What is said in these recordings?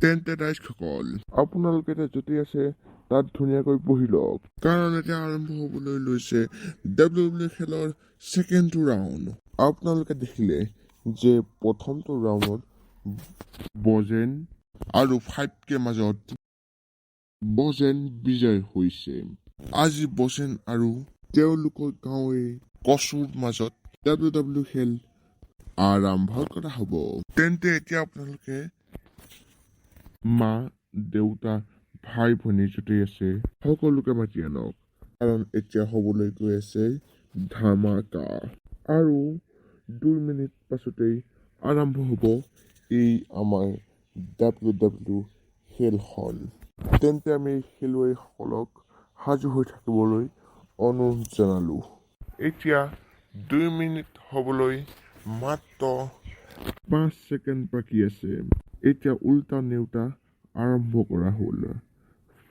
তেন্তে ৰাইজসকল আপোনালোকে যদি আছে তাত ধুনীয়াকৈ বহি লওক কাৰণ এতিয়া আৰম্ভ হ'বলৈ লৈছে WWE খেলৰ ছেকেণ্ড ৰাউণ্ড আপোনালোকে দেখিলে যে প্ৰথমটো ৰাউণ্ডত বজেন আৰু 5K মাজত বজেন বিজয় হৈছে আজি বজেন আৰু তেওঁলোকৰ গাঁৱে কচুৰ মাজত WWE খেল আৰম্ভ কৰা হ'ব তেন্তে এতিয়া আপোনালোকে মা দেউতা ভাই ভনী যদি আছে সকলোকে মাতি আনক কাৰণ এতিয়া হ'বলৈ গৈ আছে ধামাকা আৰু 2 মিনিট পাছতেই আৰম্ভ হ'ব এই আমাৰ WWE খেলখন তেন্তে আমি খেলুৱৈসকলক সাজু হৈ থাকিবলৈ অনুৰোধ জনালো এতিয়া 2 মিনিট হ'বলৈ মাত্ৰ 5 ছেকেণ্ড বাকী আছে এতিয়া উল্টা নেউতা আৰম্ভ কৰা হ'ল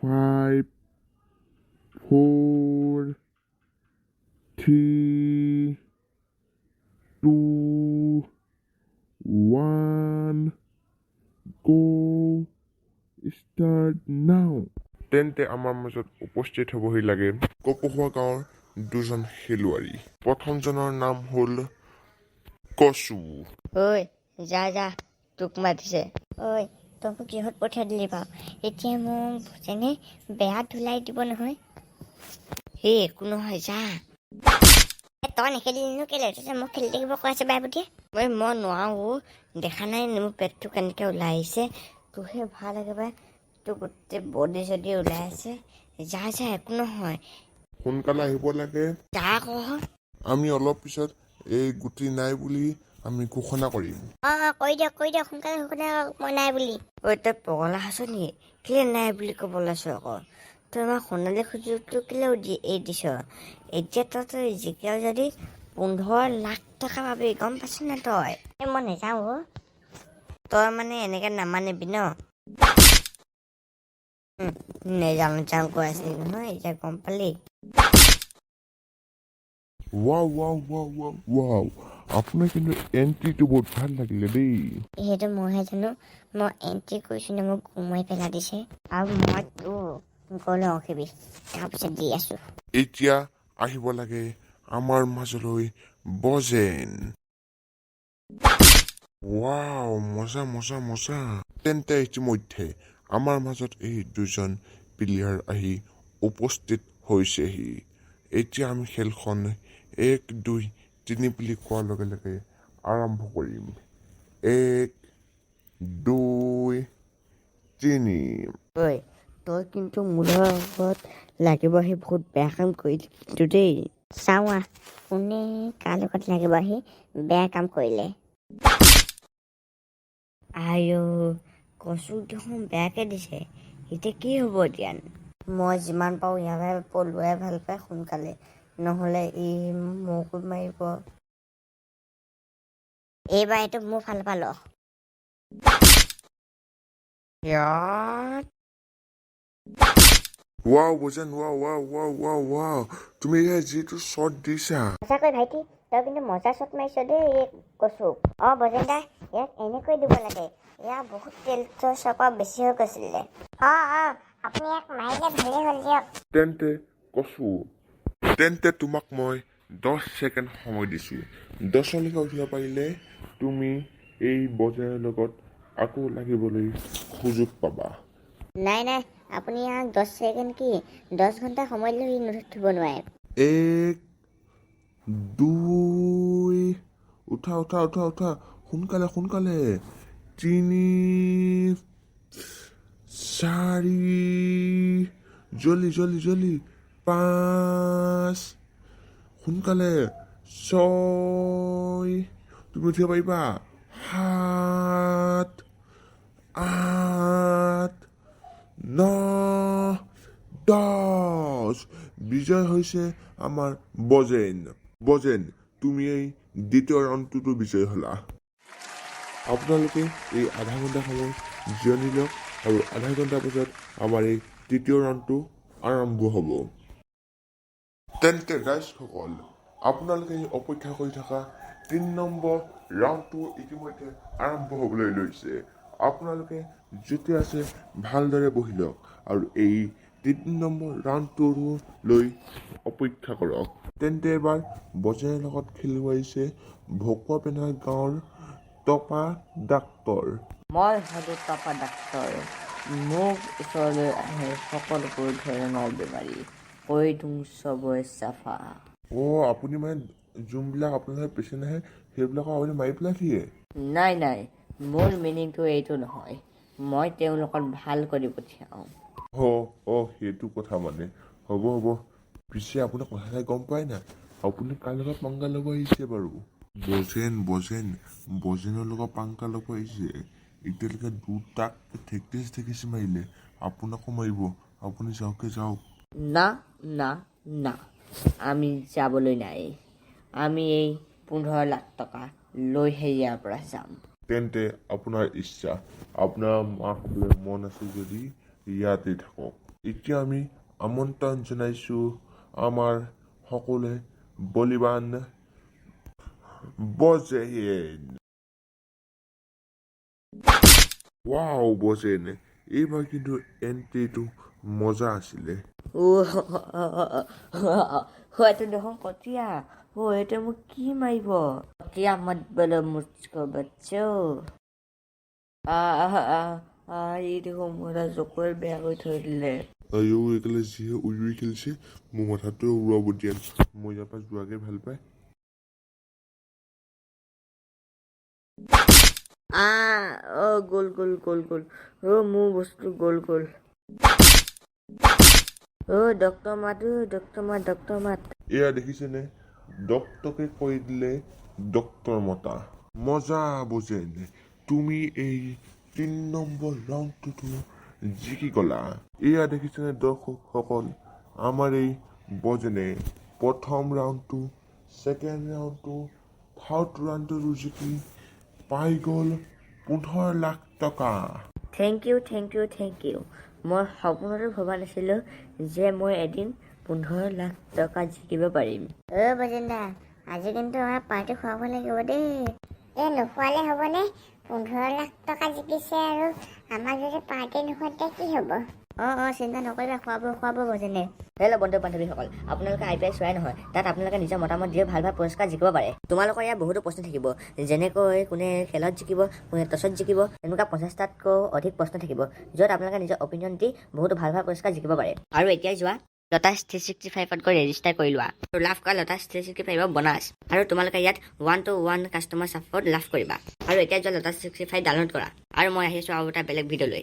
5 4 3 2 1 go start now তেন্তে আমাৰ মাজত উপস্থিত হ'বহি লাগে কপোহোৱা গাঁৱৰ দুজন খেলুৱৈ প্ৰথমজনৰ নাম হ'ল কচু ঐ যা যা তোক মাতিছে ঐ তই মোক কিহত পঠিয়াই দিলি বাৰু এতিয়া মোক যেনে বেয়া ধুলাই দিব নহয় সেই একো নহয় যা তই নেখেলিনো কেলে তই মোক খেলি থাকিব কৈ আছে বাই পঠিয়াই মই নোৱাৰো দেখা নাই মোৰ পেটটো কেনেকৈ ওলাই আহিছে তোৰহে ভাল একেবাৰে তোৰ গোটেই বডি যদি ওলাই আছে যা যা একো নহয় সোনকালে আহিব লাগে যা কহ আমি অলপ পিছত এই গুটি নাই বুলি আমি ঘোষণা কৰিম কৈ দিয়ক সোনকালে মই নাই বুলি ঐ তই পগলা আছ নেকি কেলে নাই বুলি ক'ব লৈছ আকৌ তই আমাৰ সোণালী সুযোগটো কেলেও দিছ এতিয়া তই জিকেও যদি 15 লাখ টকা পাবি গম পাইছ নে তই মই নেযাওঁ তই মানে এনেকে নামানিবি ন নেযাওঁ কৈ আছিলি নহয় এতিয়া গম পালি ৱাও আপোনাৰ কিন্তু এন্ট্ৰিটো বহুত ভাল লাগিলে দেই সেইটো মইহে জানো মই এন্ট্ৰি কৰিছো নে মোক ঘুমাই পেলাই দিছে আৰু মই তোৰ গ'লে অখিবি তাৰপিছত দি আছো এতিয়া আহিব লাগে আমাৰ মাজলৈ বজেন ৱাও মজা তেন্তে ইতিমধ্যে আমাৰ মাজত এই দুজন প্লেয়াৰ আহি উপস্থিত হৈছেহি এতিয়া আমি খেলখন 1 2 3 বুলি কোৱাৰ লগে লগে আৰম্ভ কৰিম 1 2 3 ঐ তই কিন্তু মূলৰ আগত লাগিব আহি বহুত বেয়া কাম কৰিলি কিন্তু দেই চাওঁ কোনে কাৰ লগত লাগিব আহি বেয়া কাম কৰিলে আইঅ কচু দেখোন বেয়াকে দিছে এতিয়া কি হ'ব এতিয়া মই যিমান পাৰোঁ ইয়াৰে পলোৱাই ভাল পায় সোনকালে নহ'লে ই মোকো মাৰিব এইবাৰ এইটো মোৰ ফালৰ পৰা ল ৱাও বজেন ৱাও তুমি যিটো শ্বট দিছা সঁচাকৈ ভাইটি তই কিন্তু মজা শ্বট মাৰিছ দেই এই কচু বজেন দা ইয়াক এনেকৈ দিব লাগে ইয়াৰ বহুত তেলটোৰ চপা বেছি হৈ গৈছিলে আপুনি ইয়াক মাৰিলে ভালেই হ'ল দিয়ক তেন্তে তোমাক মই 10 ছেকেণ্ড সময় দিছো 10লৈকে উঠিব পাৰিলে তুমি এই বজাৰৰ লগত আকৌ লাগিবলৈ সুযোগ পাবা নাই আপুনি ইয়াক 10 ছেকেণ্ড কি 10 ঘণ্টা সময় দিলেও ই নুঠিব নোৱাৰে 1 2 উঠা সোনকালে 3 4 জলদি 5 সোনকালে 6 তুমি উঠিব পাৰিবা 7 8 9 10 বিজয় হৈছে আমাৰ বজেন তুমি এই দ্বিতীয় ৰাউণ্ডটোতো বিজয় হলা আপোনালোকে এই আধা ঘণ্টা সময় জিৰণি লওক আৰু আধা ঘণ্টা পিছত আমাৰ এই তৃতীয় ৰাউণ্ডটো আৰম্ভ হ'ব তেন্তে ৰাইজসকল আপোনালোকে অপেক্ষা কৰি থকা 3 নম্বৰ ৰাউণ্ডটো ইতিমধ্যে আৰম্ভ হ'বলৈ লৈছে আপোনালোকে যেতিয়া আছে ভালদৰে বহি লওক আৰু এই 3 নম্বৰ ৰাউণ্ডটোলৈ অপেক্ষা কৰক। তেন্তে এবাৰ বজেনৰ লগত খেলিব আহিছে ভকুৱা পেনাৰ গাঁৱৰ টপা ডাক্তৰ। মই হলো টপা ডাক্তৰ। মোক ওচৰলৈ আহে সকলোবোৰ ধৰণৰ বেমাৰী, কৈ দিওঁ চবৰে চাফা। আপুনি মানে যোনবিলাক আপোনালোকৰ পেচেণ্ট আহে সেইবিলাকক আপুনি মাৰি পেলাই দিয়ে? নাই, মোৰ মিনিংটো এইটো নহয়। মই তেওঁলোকক ভাল কৰি পঠিয়াওঁ। সেইটো কথা মানে। হ'ব। পিছে আপোনাৰ কথা এটা গম পাই না? আপুনি কাৰ লগত পাংগা ল'ব আহিছে বাৰু? বজেনৰ লগত পাংগা ল'ব আহিছে। এতিয়ালৈকে দুটাক ঠেকিচ মাৰিলে, আপোনাকো মাৰিব। আপুনি যাওক। না, আমি যাবলৈ নাই। আমি এই 15 লাখ টকা লৈহে ইয়াৰ পৰা যাম। তেন্তে আপোনাৰ ইচ্ছা। আপোনাৰ মাকলৈ মন আছে যদি ইয়াতে থাকক। এতিয়া আমি আমন্ত্ৰণ জনাইছো আমাৰ সকলোৱে বলিৱান বজেন। বজেন, এইবাৰ কিন্তু এন্ট্ৰিটো মজা আছিলে। এইটো দেখোন কটীয়া। এইটো মোক কি মাৰিব? কটীয়া মত বলো মুঝকো বচ্চো। ই দেখোন মোৰ চকুৰে বেয়া কৰি থৈ দিলে। এইকালে যিহে উৰি খেলিছে, মোৰ মাথাটোৱে উৰুৱাব দিয়া নাই। মই ইয়াৰ পৰা যোৱাকে ভাল পাই। গ'ল। মোৰ বস্তু গ'ল। ডক্তৰ মাত। এয়া দেখিছেনে? ডক্তৰকে কৈ দিলে ডক্তৰ মতা। মজা বজেন, তুমি এই 3 নম্বৰ ৰাউণ্ডটোতো জিকি গলা। এয়া দেখিছেনে দৰ্শকসকল, আমাৰ এই বজেনে প্ৰথম ৰাউণ্ডটো, ছেকেণ্ড ৰাউণ্ডটো, থাৰ্ড ৰাউণ্ডটো জিকি পাই গ'ল 15 লাখ টকা। Thank you. মই সপোনতো ভবা নাছিলো যে মই এদিন 15 লাখ টকা জিকিব পাৰিম। বজেন দা, আজি কিন্তু আমাৰ পাৰ্টি খুৱাব লাগিব দেই। নোখোৱালে হ'বনে? 15 লাখ টকা জিকিছে আৰু আমাক যদি পাৰ্টি নোখোৱা তেতিয়া কি হ'ব? চিন্তা নকৰিবা, খুৱাব বজেনে। হেল্ল' বন্ধু বান্ধৱীসকল, আপোনালোকে IPL চোৱাই নহয়। তাত আপোনালোকে নিজৰ মতামত দিয়ে ভাল পুৰস্কাৰ জিকিব পাৰে। তোমালোকৰ ইয়াত বহুতো প্ৰশ্ন থাকিব, যেনেকৈ কোনে খেলত জিকিব, কোনে টছত জিকিব, এনেকুৱা 50টাতকৈ অধিক প্ৰশ্ন থাকিব, য'ত আপোনালোকে নিজৰ অপিনিয়ন দি বহুতো ভাল পুৰস্কাৰ জিকিব পাৰে। আৰু এতিয়াই যোৱা লটাছ 365ত গৈ ৰেজিষ্টাৰ কৰি লোৱা আৰু লাভ কৰা লটাছ 365 বনাছ। আৰু তোমালোকে ইয়াত 1-to-1 কাষ্টমাৰ ছাপোৰ্ট লাভ কৰিবা। আৰু এতিয়া যোৱা লটাছ 365 ডাউনলোড কৰা। আৰু মই আহিছোঁ আৰু এটা বেলেগ ভিডিঅ' লৈ।